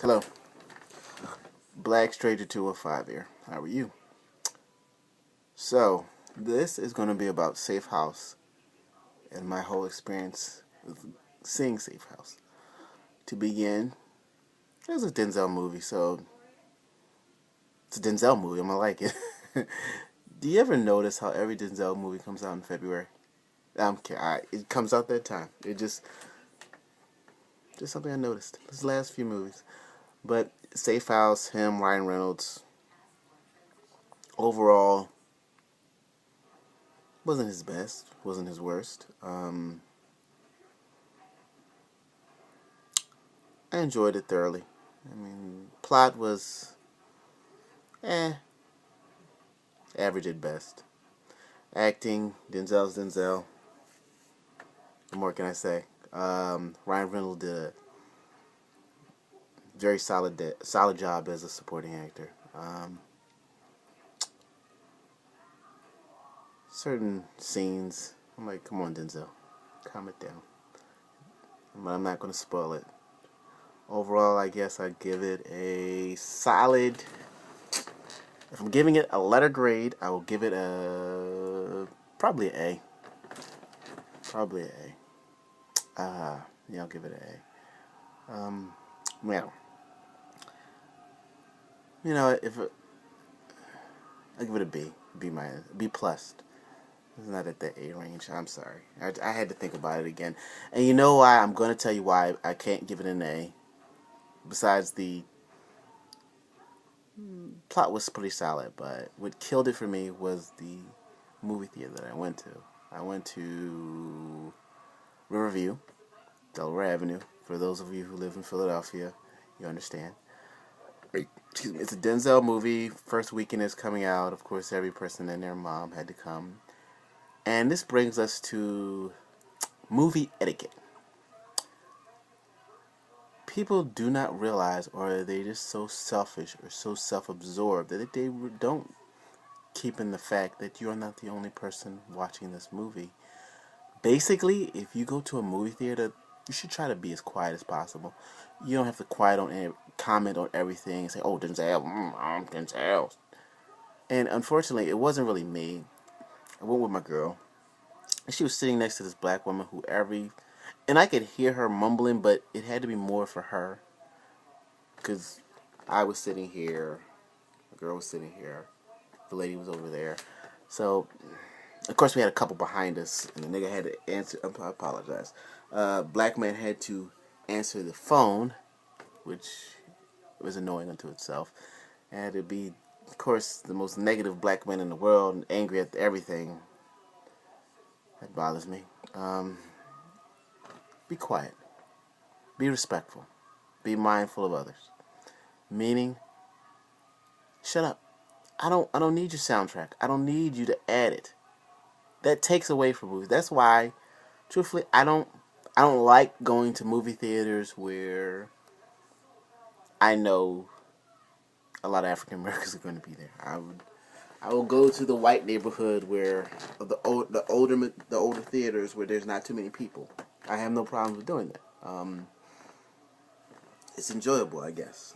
Hello, Black Stranger 205 here. How are you? So, this is going to be about Safe House and my whole experience with seeing Safe House. To begin, it was a Denzel movie, so it's a Denzel movie. I'm going to like it. Do you ever notice how every Denzel movie comes out in February? It comes out that time. Just something I noticed. His last few movies. But Safe House, him, Ryan Reynolds, overall, wasn't his best, wasn't his worst. I enjoyed it thoroughly. I mean, plot was average at best. Acting, Denzel's Denzel. What more can I say? Ryan Reynolds did a very solid job as a supporting actor. Certain scenes, I'm like, come on, Denzel, calm it down. But I'm not going to spoil it. Overall, I guess I'd give it a solid. If I'm giving it a letter grade, I will give it probably an A. Probably an A. Yeah, I'll give it an A. Well, if I'll give it a B, B plus. It's not at the A range. I'm sorry. I had to think about it again, and you know why? I'm going to tell you why I can't give it an A. Besides the plot was pretty solid, but what killed it for me was the movie theater that I went to. I went to Riverview, Delaware Avenue. For those of you who live in Philadelphia, you understand. Excuse me. It's a Denzel movie. First weekend is coming out. Of course, every person and their mom had to come. And this brings us to movie etiquette. People do not realize, or are they just so selfish or so self-absorbed that they don't keep in the fact that you're not the only person watching this movie. Basically, if you go to a movie theater, you should try to be as quiet as possible. You don't have to comment on everything and say, "Oh, Denzel, I'm Denzel." And unfortunately, it wasn't really me. I went with my girl, and she was sitting next to this black woman and I could hear her mumbling, but it had to be more for her, because I was sitting here, the girl was sitting here, the lady was over there. So, of course, we had a couple behind us, and the nigga had to answer. I apologize. Black man had to answer the phone, which was annoying unto itself. And to be, of course, the most negative black man in the world and angry at everything. That bothers me. Be quiet. Be respectful. Be mindful of others. Meaning, shut up. I don't need your soundtrack. I don't need you to add it. That takes away from movies. That's why, truthfully, I don't like going to movie theaters where I know a lot of African Americans are going to be there. I will go to the white neighborhood where the older theaters where there's not too many people. I have no problems with doing that. It's enjoyable, I guess.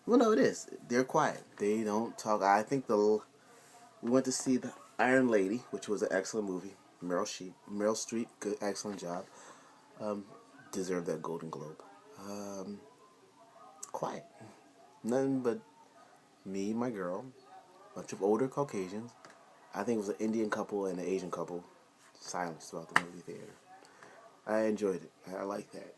Well, no, it is. They're quiet. They don't talk. We went to see the Iron Lady, which was an excellent movie. Meryl Streep, good, excellent job. Deserved that Golden Globe. Quiet. Nothing but me, my girl, bunch of older Caucasians. I think it was an Indian couple and an Asian couple. Silence throughout the movie theater. I enjoyed it. I like that.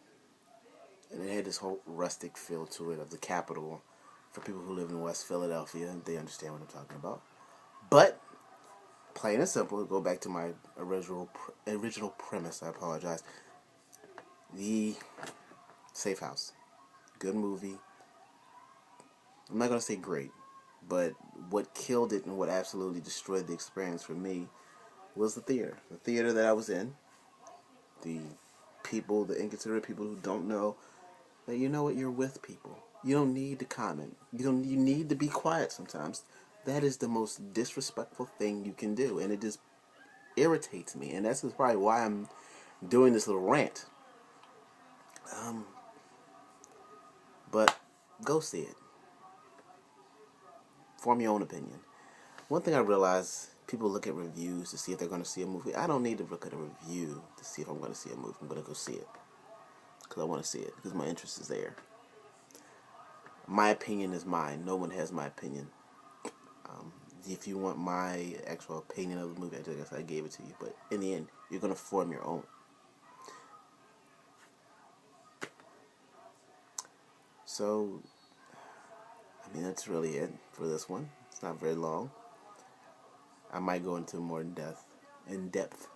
And it had this whole rustic feel to it of the capital. For people who live in West Philadelphia, they understand what I'm talking about. But, plain and simple, to go back to my original premise, I apologize. The Safe House. Good movie. I'm not going to say great, but what killed it and what absolutely destroyed the experience for me was the theater. The theater that I was in. The inconsiderate people who don't know that, you know what, you're with people. You don't need to comment. You need to be quiet sometimes. That is the most disrespectful thing you can do, and it just irritates me. And that's probably why I'm doing this little rant. go see it. Form your own opinion. One thing I realize, people look at reviews to see if they're going to see a movie. I don't need to look at a review to see if I'm going to see a movie. I'm going to go see it because I want to see it, because my interest is there. My opinion is mine. No one has my opinion. If you want my actual opinion of the movie, I guess I gave it to you. But in the end, you're going to form your own. So, I mean, that's really it for this one. It's not very long. I might go into a more in-depth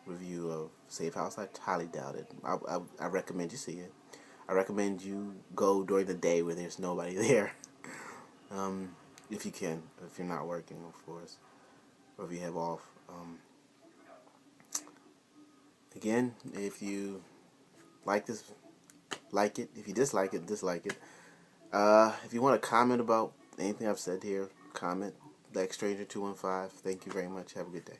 review of Safe House. I highly doubt it. I recommend you see it. I recommend you go during the day where there's nobody there. If you can. If you're not working, of course. Or if you have off. Again, if you like this, like it. If you dislike it, dislike it. If you want to comment about anything I've said here, comment. Black Stranger 215. Thank you very much. Have a good day.